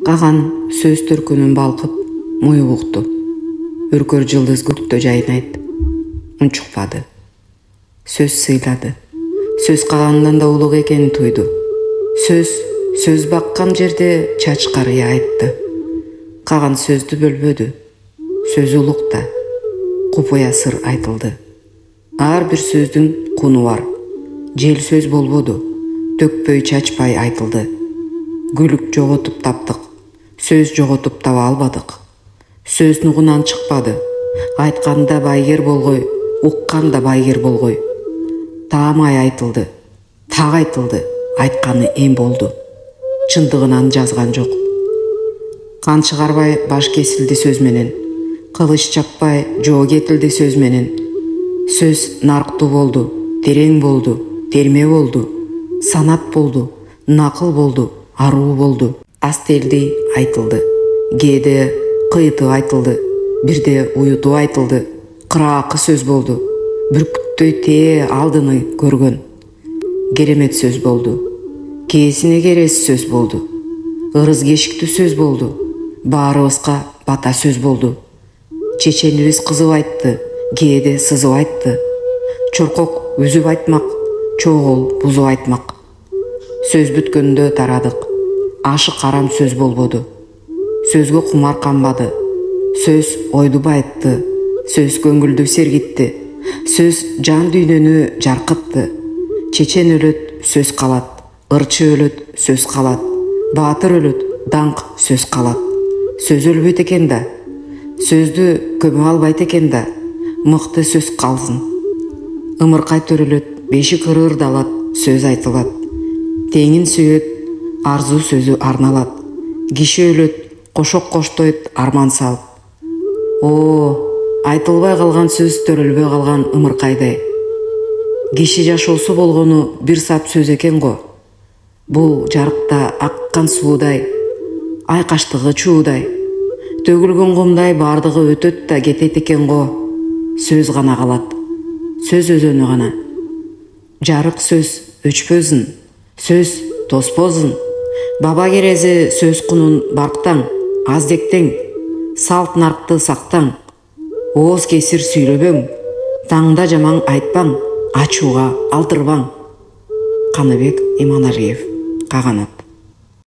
Каган сөз төркүнүн балкып, муюп укту. Үркөр жылдыз көктө жайнайт. Унчукпады. Сөз сыйлады. Сөз кагандан да улук экенин туйду. Сөз баккан жерде чачкарыя айтты. Каган сөздү бөлбөдү. Сөз улукта. Купуя сыр айтылды. Ар бир сөздүн куну бар. Жел сөз болбоду. Төкпөй чачпай айтылды. Гүлүк жоготуп таптык. Сөз жоготуп таба албадык. Сөз нугунан чыкпады. Айтканда байгер болгой, укканда байгер болгой. Таамай айтылды. Так айтылды. Айтканы эм болду. Чындыгынан жазган жок. Кан чыгарбай баш кесилди сөз менен. Кылыч чаппай жоо кетилди сөз менен. Сөз нарктуу болду, терең болду, терме болду, санат болду, накыл болду, аруу болду. Астелди айтылды. Кээде кыйытып айтылды. Бирде уютуп айтылды. Кыраакы сөз болду. Бүркүттөй тээ алдыны көргөн. Керемет сөз болду. Кээсине керес сөз болду. Ырыс кешиктүү сөз болду. Баарыбызга бата сөз болду. Чеченибиз кызып айтты. Кээде сызып айтты. Чоркок үзүп айтмак, чогул бузуп айтмак. Сөз бүткөндө тарадык. Ашык арам сөз болбоду. Сөзгө кумар канбады. Сөз ойду байытты. Сөз көңүлдү сергитти. Сөз жан дүйнөнү жаркытты. Чечен өлөт, сөз калат. Ырчы өлөт, сөз калат. Баатыр өлөт, даңк сөз калат. Сөз өлбөйт экен да. Сөздү көмө албайт экен да. Мыкты сөз калсын. Ымыркай төрөлөт, бешик ырырдалат, сөз айтылат. Теңин сүйөт, арзуу сөзү арналат. Киши өлөт, кошок коштойт, арман салып. Айтылбай калган сөз төрөлбөй калган ымыркайдай. Киши жашоосу болгону бир сап сөз экен го. Бул жарыкта аккан суудай, айкаштыгы чуудай. Төгүлгөн кумдай бардыгы өтөт да кетет экен го. Сөз гана калат. Сөз өзөнү гана. Жарык сөз өчпөзүн. Сөз тоспозун. Баба керези сөз кунун барктаң, аздектең. Салт наркты сактаң. Ооз кесир сүйлөбөң. Таңда жаман айтпаң, ачууга алдырбаң. Каныбек Иманалиев, Каганат.